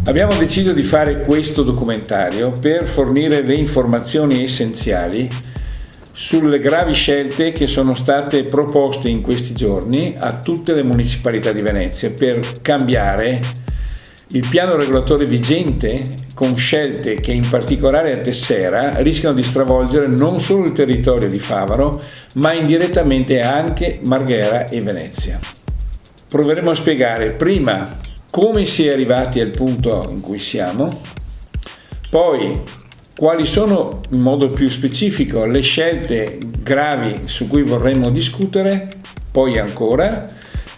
Abbiamo deciso di fare questo documentario per fornire le informazioni essenziali sulle gravi scelte che sono state proposte in questi giorni a tutte le municipalità di Venezia per cambiare il piano regolatore vigente con scelte che in particolare a Tessera rischiano di stravolgere non solo il territorio di Favaro, ma indirettamente anche Marghera e Venezia. Proveremo a spiegare prima come si è arrivati al punto in cui siamo, poi quali sono in modo più specifico le scelte gravi su cui vorremmo discutere, poi ancora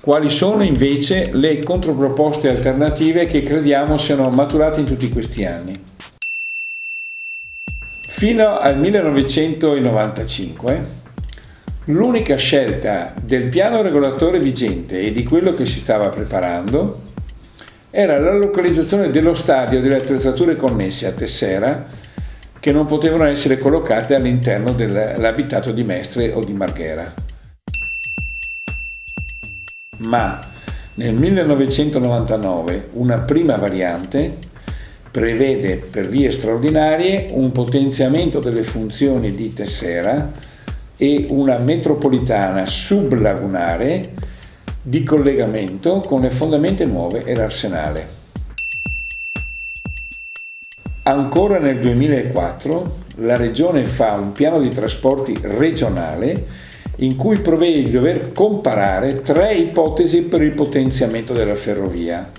quali sono invece le controproposte alternative che crediamo siano maturate in tutti questi anni. Fino al 1995 l'unica scelta del piano regolatore vigente e di quello che si stava preparando era la localizzazione dello stadio e delle attrezzature connesse a Tessera che non potevano essere collocate all'interno dell'abitato di Mestre o di Marghera. Ma nel 1999 una prima variante prevede per vie straordinarie un potenziamento delle funzioni di Tessera e una metropolitana sublagunare di collegamento con le fondamenta nuove e l'arsenale. Ancora nel 2004 la Regione fa un piano di trasporti regionale in cui prevede di dover comparare 3 ipotesi per il potenziamento della ferrovia,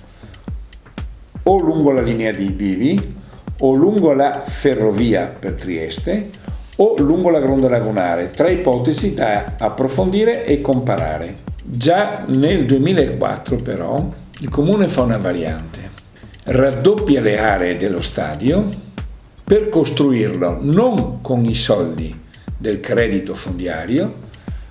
o lungo la linea di Bivi, o lungo la ferrovia per Trieste, o lungo la Gronda Lagunare, 3 ipotesi da approfondire e comparare. Già nel 2004 però il Comune fa una variante, raddoppia le aree dello stadio per costruirlo non con i soldi del credito fondiario,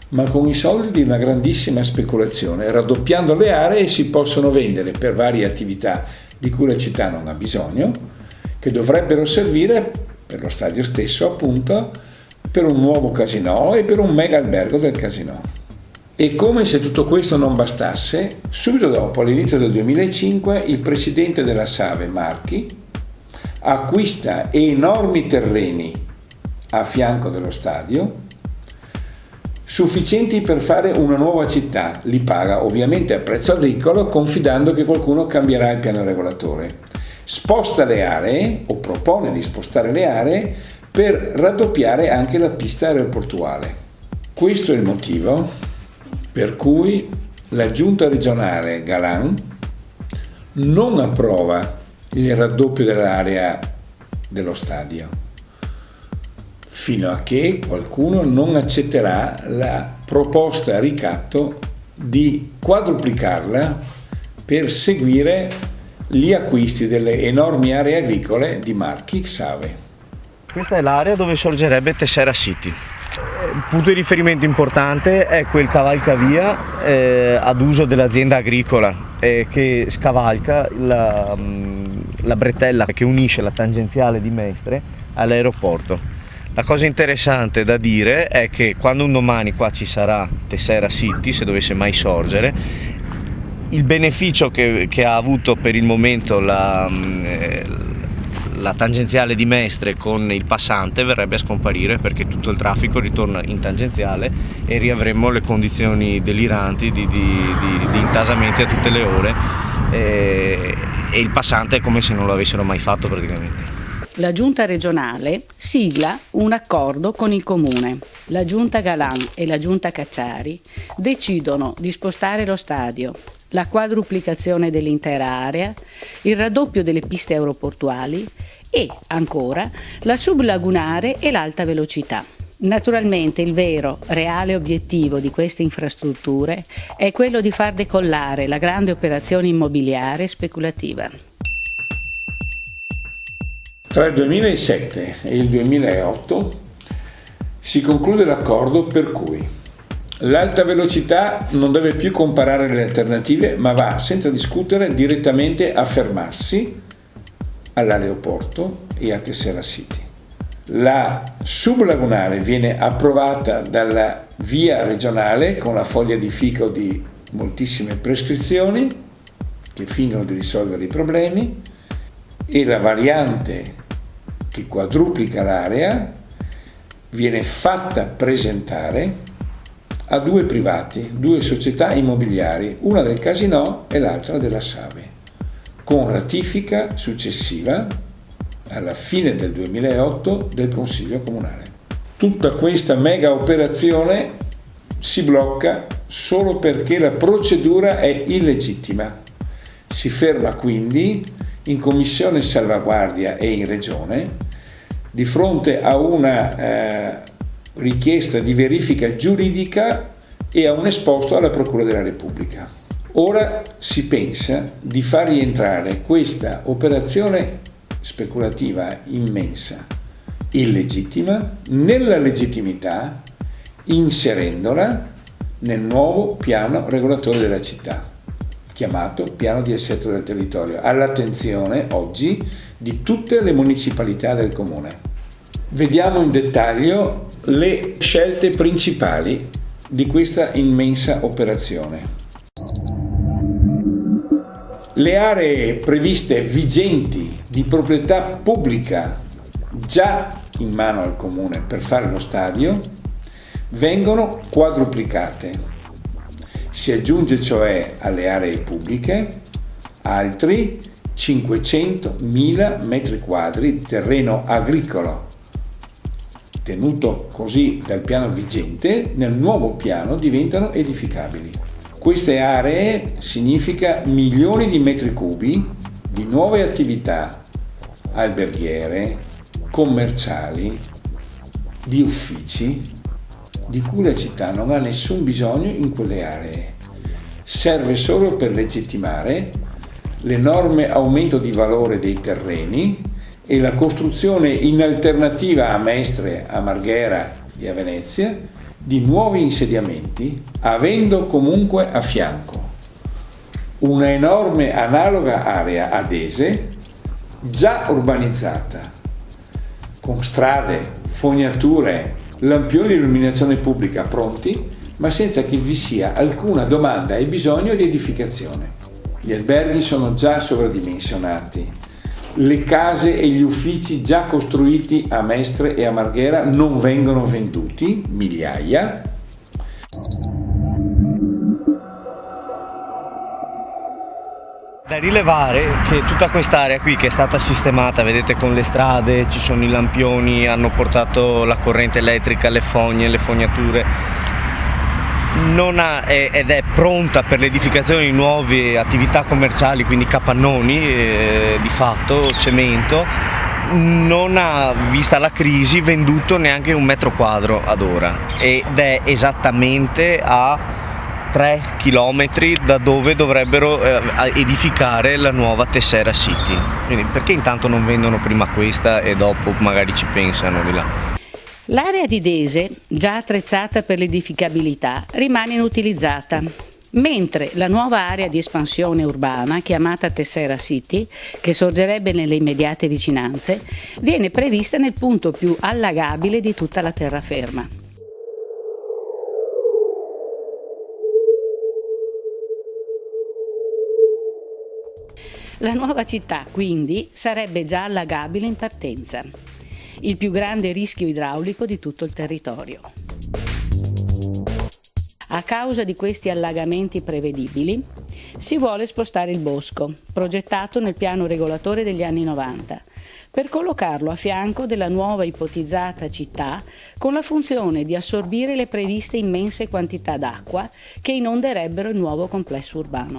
ma con i soldi di una grandissima speculazione. Raddoppiando le aree si possono vendere per varie attività di cui la città non ha bisogno, che dovrebbero servire per lo stadio stesso, appunto, per un nuovo casinò e per un mega albergo del casinò. E come se tutto questo non bastasse, subito dopo, all'inizio del 2005, il presidente della SAVE, Marchi, acquista enormi terreni a fianco dello stadio, sufficienti per fare una nuova città. Li paga ovviamente a prezzo agricolo, confidando che qualcuno cambierà il piano regolatore. Sposta le aree, o propone di spostare le aree, per raddoppiare anche la pista aeroportuale. Questo è il motivo per cui la giunta regionale Galan non approva il raddoppio dell'area dello stadio, fino a che qualcuno non accetterà la proposta a ricatto di quadruplicarla per seguire gli acquisti delle enormi aree agricole di Marchi Save. Questa è l'area dove sorgerebbe Tessera City. Il punto di riferimento importante è quel cavalcavia ad uso dell'azienda agricola che scavalca la bretella che unisce la tangenziale di Mestre all'aeroporto. La cosa interessante da dire è che quando un domani qua ci sarà Tessera City, se dovesse mai sorgere, il beneficio che ha avuto per il momento la tangenziale di Mestre con il passante verrebbe a scomparire, perché tutto il traffico ritorna in tangenziale e riavremo le condizioni deliranti di intasamenti a tutte le ore e il passante è come se non lo avessero mai fatto praticamente. La giunta regionale sigla un accordo con il comune. La giunta Galan e la giunta Cacciari decidono di spostare lo stadio, la quadruplicazione dell'intera area, il raddoppio delle piste aeroportuali e, ancora, la sublagunare e l'alta velocità. Naturalmente il vero, reale obiettivo di queste infrastrutture è quello di far decollare la grande operazione immobiliare speculativa. Tra il 2007 e il 2008 si conclude l'accordo per cui l'alta velocità non deve più comparare le alternative, ma va senza discutere direttamente a fermarsi all'aeroporto e a Tessera City. La sublagunare viene approvata dalla via regionale con la foglia di fico di moltissime prescrizioni che fingono di risolvere i problemi, e la variante che quadruplica l'area viene fatta presentare a due privati, due società immobiliari, una del Casinò e l'altra della Save, con ratifica successiva alla fine del 2008 del Consiglio Comunale. Tutta questa mega operazione si blocca solo perché la procedura è illegittima. Si ferma quindi in Commissione Salvaguardia e in Regione di fronte a una richiesta di verifica giuridica e a un esposto alla Procura della Repubblica. Ora si pensa di far rientrare questa operazione speculativa immensa, illegittima, nella legittimità, inserendola nel nuovo piano regolatore della città, chiamato piano di assetto del territorio, all'attenzione oggi di tutte le municipalità del comune. Vediamo in dettaglio le scelte principali di questa immensa operazione. Le aree previste vigenti di proprietà pubblica già in mano al comune per fare lo stadio vengono quadruplicate. Si aggiunge cioè alle aree pubbliche altri 500.000 metri quadri di terreno agricolo, tenuto così dal piano vigente, nel nuovo piano diventano edificabili. Queste aree significa milioni di metri cubi di nuove attività alberghiere, commerciali, di uffici, di cui la città non ha nessun bisogno in quelle aree. Serve solo per legittimare l'enorme aumento di valore dei terreni e la costruzione in alternativa a Mestre, a Marghera e a Venezia di nuovi insediamenti, avendo comunque a fianco una enorme analoga area adese già urbanizzata, con strade, fognature, lampioni di illuminazione pubblica pronti, ma senza che vi sia alcuna domanda e bisogno di edificazione. Gli alberghi sono già sovradimensionati, le case e gli uffici già costruiti a Mestre e a Marghera non vengono venduti, migliaia. Da rilevare che tutta quest'area qui che è stata sistemata, vedete, con le strade, ci sono i lampioni, hanno portato la corrente elettrica, le fogne, le fognature, ed è pronta per l'edificazione di nuove attività commerciali, quindi capannoni, di fatto, cemento, non ha, vista la crisi, venduto neanche un metro quadro ad ora, ed è esattamente a 3 chilometri da dove dovrebbero edificare la nuova Tessera City. Quindi perché intanto non vendono prima questa e dopo magari ci pensano di là? L'area di Dese, già attrezzata per l'edificabilità, rimane inutilizzata, mentre la nuova area di espansione urbana, chiamata Tessera City, che sorgerebbe nelle immediate vicinanze, viene prevista nel punto più allagabile di tutta la terraferma. La nuova città, quindi, sarebbe già allagabile in partenza, il più grande rischio idraulico di tutto il territorio. A causa di questi allagamenti prevedibili, si vuole spostare il bosco, progettato nel piano regolatore degli anni 90, per collocarlo a fianco della nuova ipotizzata città con la funzione di assorbire le previste immense quantità d'acqua che inonderebbero il nuovo complesso urbano.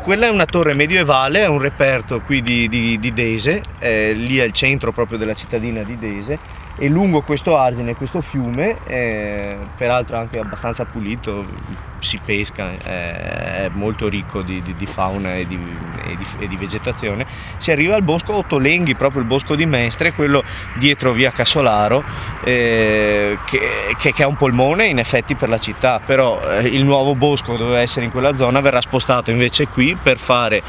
Quella è una torre medievale, è un reperto qui di Dese, lì è il centro proprio della cittadina di Dese, e lungo questo argine, questo fiume, peraltro anche abbastanza pulito, si pesca, è molto ricco di fauna e di vegetazione, si arriva al bosco Ottolenghi, proprio il bosco di Mestre, quello dietro via Casolaro, che è un polmone in effetti per la città, però il nuovo bosco che doveva essere in quella zona verrà spostato invece qui per fare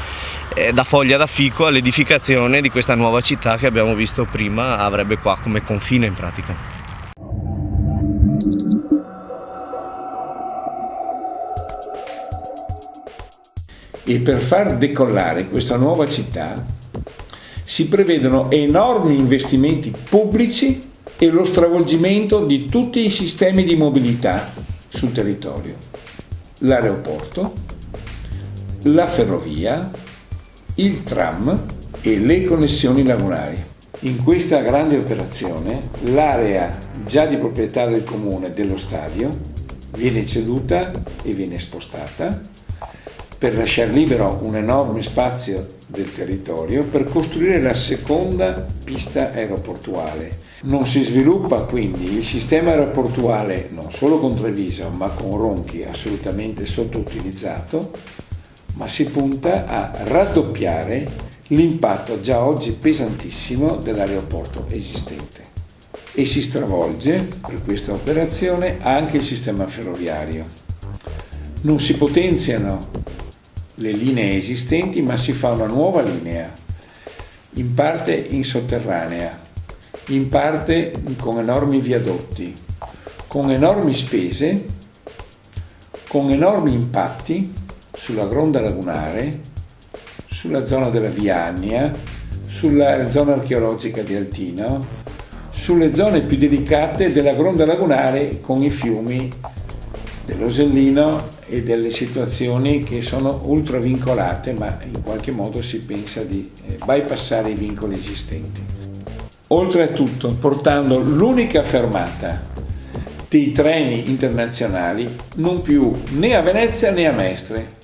da foglia da fico all'edificazione di questa nuova città che abbiamo visto prima, avrebbe qua come confine in pratica. E per far decollare questa nuova città si prevedono enormi investimenti pubblici e lo stravolgimento di tutti i sistemi di mobilità sul territorio: l'aeroporto, la ferrovia, il tram e le connessioni lagunari. In questa grande operazione l'area già di proprietà del comune dello stadio viene ceduta e viene spostata per lasciare libero un enorme spazio del territorio per costruire la seconda pista aeroportuale. Non si sviluppa quindi il sistema aeroportuale non solo con Treviso ma con Ronchi assolutamente sottoutilizzato, ma si punta a raddoppiare l'impatto già oggi pesantissimo dell'aeroporto esistente. E si stravolge per questa operazione anche il sistema ferroviario. Non si potenziano le linee esistenti, ma si fa una nuova linea, in parte in sotterranea, in parte con enormi viadotti, con enormi spese, con enormi impatti sulla gronda lagunare, sulla zona della Viania, sulla zona archeologica di Altino, sulle zone più delicate della gronda lagunare con i fiumi dell'Osellino e delle situazioni che sono ultra vincolate, ma in qualche modo si pensa di bypassare i vincoli esistenti. Oltretutto portando l'unica fermata dei treni internazionali non più né a Venezia né a Mestre,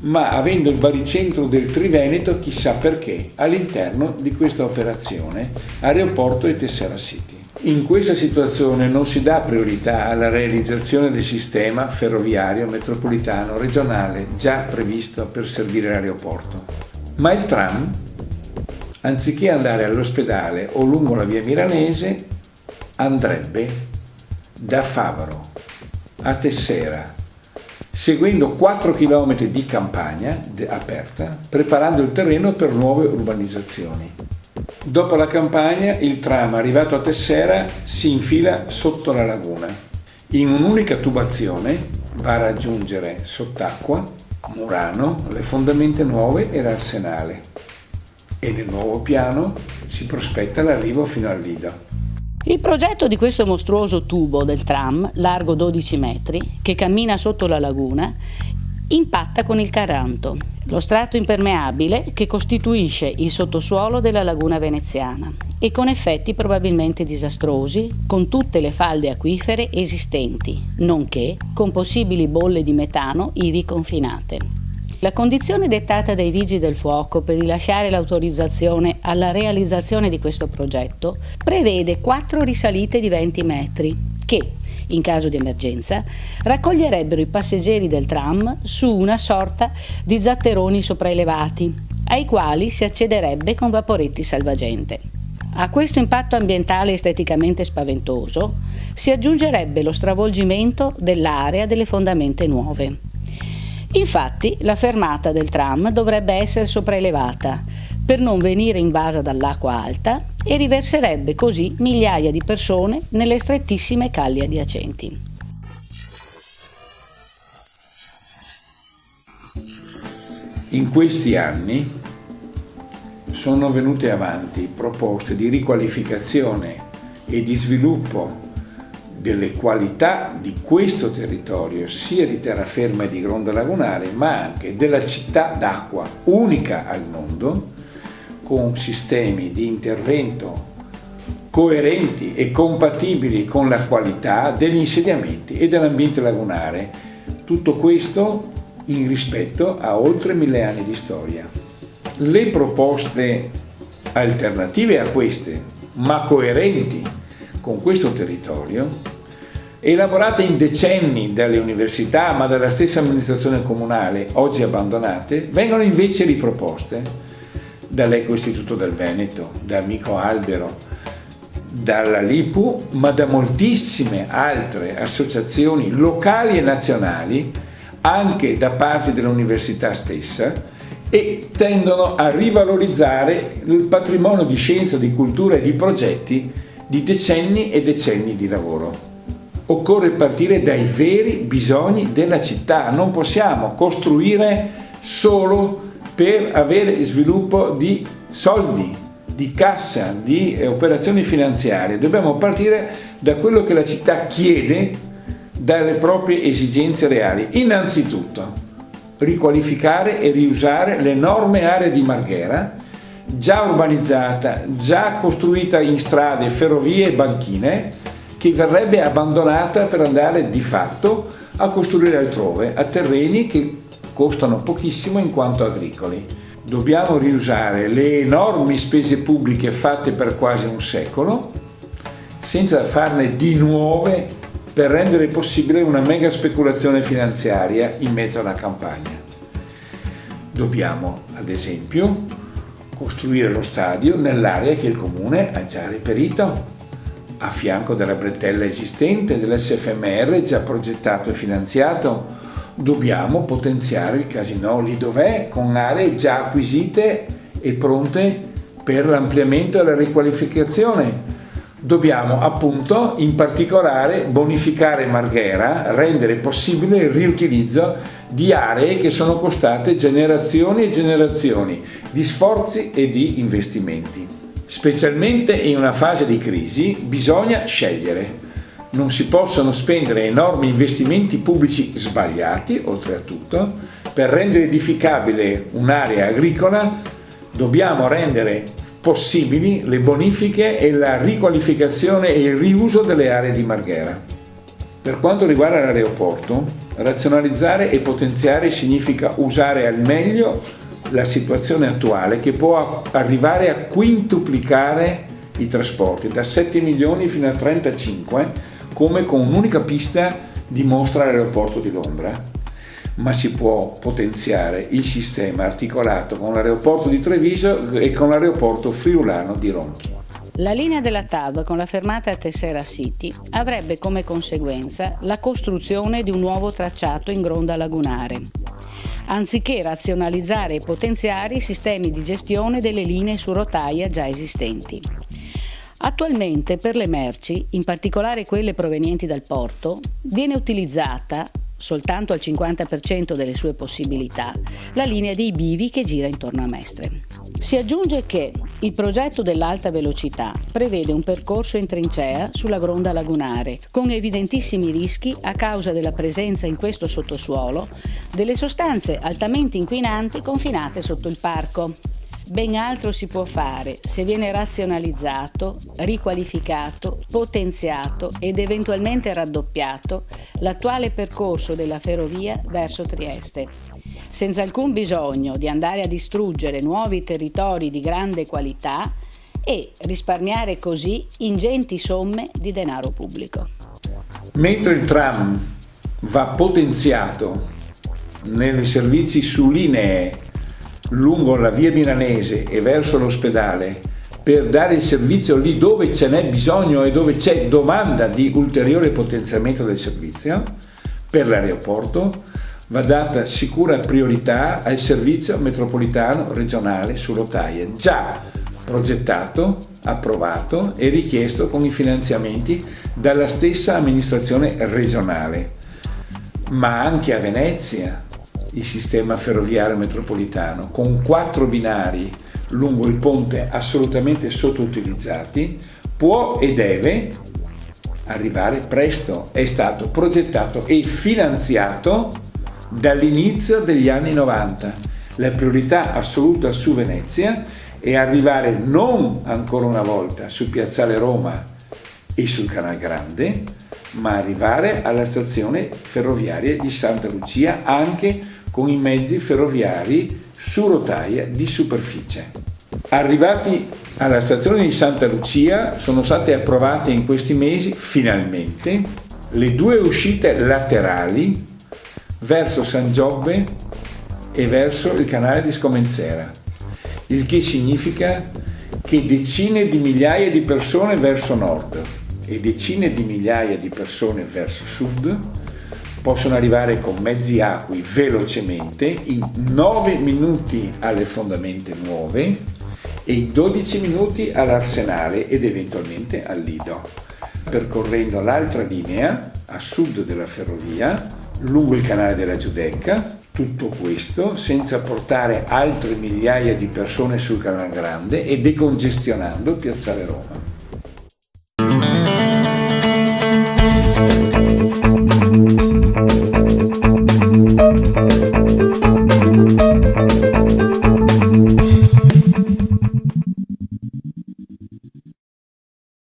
ma avendo il baricentro del Triveneto, chissà perché, all'interno di questa operazione Aeroporto e Tessera City. In questa situazione non si dà priorità alla realizzazione del sistema ferroviario metropolitano regionale già previsto per servire l'aeroporto, ma il tram, anziché andare all'ospedale o lungo la via Milanese, andrebbe da Favaro a Tessera, seguendo 4 km di campagna aperta, preparando il terreno per nuove urbanizzazioni. Dopo la campagna, il tram, arrivato a Tessera, si infila sotto la laguna. In un'unica tubazione va a raggiungere sott'acqua Murano, le fondamenta nuove e l'Arsenale. E nel nuovo piano si prospetta l'arrivo fino al Lido. Il progetto di questo mostruoso tubo del tram, largo 12 metri, che cammina sotto la laguna, impatta con il Caranto, lo strato impermeabile che costituisce il sottosuolo della laguna veneziana, e con effetti probabilmente disastrosi con tutte le falde acquifere esistenti, nonché con possibili bolle di metano ivi confinate. La condizione dettata dai Vigili del Fuoco per rilasciare l'autorizzazione alla realizzazione di questo progetto prevede 4 risalite di 20 metri che, in caso di emergenza, raccoglierebbero i passeggeri del tram su una sorta di zatteroni sopraelevati, ai quali si accederebbe con vaporetti salvagente. A questo impatto ambientale esteticamente spaventoso si aggiungerebbe lo stravolgimento dell'area delle fondamenta nuove. Infatti, la fermata del tram dovrebbe essere sopraelevata per non venire invasa dall'acqua alta e riverserebbe così migliaia di persone nelle strettissime calli adiacenti. In questi anni sono venute avanti proposte di riqualificazione e di sviluppo delle qualità di questo territorio, sia di terraferma e di gronda lagunare, ma anche della città d'acqua, unica al mondo, con sistemi di intervento coerenti e compatibili con la qualità degli insediamenti e dell'ambiente lagunare. Tutto questo in rispetto a oltre 1000 anni di storia. Le proposte alternative a queste, ma coerenti con questo territorio, elaborate in decenni dalle università ma dalla stessa amministrazione comunale, oggi abbandonate, vengono invece riproposte dall'Eco Istituto del Veneto, da Amico Albero, dalla LIPU, ma da moltissime altre associazioni locali e nazionali, anche da parte dell'università stessa, e tendono a rivalorizzare il patrimonio di scienza, di cultura e di progetti di decenni e decenni di lavoro. Occorre partire dai veri bisogni della città, non possiamo costruire solo per avere sviluppo di soldi, di cassa, di operazioni finanziarie. Dobbiamo partire da quello che la città chiede, dalle proprie esigenze reali. Innanzitutto, riqualificare e riusare l'enorme area di Marghera, già urbanizzata, già costruita in strade, ferrovie e banchine, che verrebbe abbandonata per andare di fatto a costruire altrove, a terreni che costano pochissimo in quanto agricoli. Dobbiamo riusare le enormi spese pubbliche fatte per quasi un secolo, senza farne di nuove per rendere possibile una mega speculazione finanziaria in mezzo alla campagna. Dobbiamo, ad esempio, costruire lo stadio nell'area che il Comune ha già reperito, a fianco della bretella esistente, dell'SFMR già progettato e finanziato. Dobbiamo potenziare il casinò lì dov'è, con aree già acquisite e pronte per l'ampliamento e la riqualificazione. Dobbiamo appunto in particolare bonificare Marghera, rendere possibile il riutilizzo di aree che sono costate generazioni e generazioni di sforzi e di investimenti. Specialmente in una fase di crisi bisogna scegliere. Non si possono spendere enormi investimenti pubblici sbagliati, oltre a tutto. Per rendere edificabile un'area agricola dobbiamo rendere possibili le bonifiche e la riqualificazione e il riuso delle aree di Marghera. Per quanto riguarda l'aeroporto, razionalizzare e potenziare significa usare al meglio la situazione attuale, che può arrivare a quintuplicare i trasporti da 7 milioni fino a 35, come con un'unica pista dimostra l'aeroporto di Londra. Ma si può potenziare il sistema articolato con l'aeroporto di Treviso e con l'aeroporto friulano di Ronchi. La linea della TAV con la fermata a Tessera City avrebbe come conseguenza la costruzione di un nuovo tracciato in gronda lagunare, anziché razionalizzare e potenziare i sistemi di gestione delle linee su rotaia già esistenti. Attualmente per le merci, in particolare quelle provenienti dal porto, viene utilizzata, soltanto al 50% delle sue possibilità, la linea dei bivi che gira intorno a Mestre. Si aggiunge che il progetto dell'alta velocità prevede un percorso in trincea sulla gronda lagunare, con evidentissimi rischi a causa della presenza in questo sottosuolo delle sostanze altamente inquinanti confinate sotto il parco. Ben altro si può fare se viene razionalizzato, riqualificato, potenziato ed eventualmente raddoppiato l'attuale percorso della ferrovia verso Trieste, senza alcun bisogno di andare a distruggere nuovi territori di grande qualità e risparmiare così ingenti somme di denaro pubblico. Mentre il tram va potenziato nei servizi su linee lungo la via Milanese e verso l'ospedale per dare il servizio lì dove ce n'è bisogno e dove c'è domanda di ulteriore potenziamento del servizio, per l'aeroporto va data sicura priorità al servizio metropolitano regionale su rotaie, già progettato, approvato e richiesto con i finanziamenti dalla stessa amministrazione regionale, ma anche a Venezia. Il sistema ferroviario metropolitano con 4 binari lungo il ponte assolutamente sottoutilizzati può e deve arrivare presto. È stato progettato e finanziato dall'inizio degli anni 90. La priorità assoluta su Venezia è arrivare non ancora una volta su Piazzale Roma e sul Canal Grande, ma arrivare alla stazione ferroviaria di Santa Lucia anche con i mezzi ferroviari su rotaia di superficie. Arrivati alla stazione di Santa Lucia sono state approvate in questi mesi finalmente le 2 uscite laterali verso San Giobbe e verso il canale di Scomenzera, il che significa che decine di migliaia di persone verso nord e decine di migliaia di persone verso sud possono arrivare con mezzi acqui velocemente in 9 minuti alle fondamenta nuove e in 12 minuti all'Arsenale ed eventualmente al Lido, percorrendo l'altra linea a sud della ferrovia lungo il canale della Giudecca, tutto questo senza portare altre migliaia di persone sul Canal Grande e decongestionando Piazzale Roma.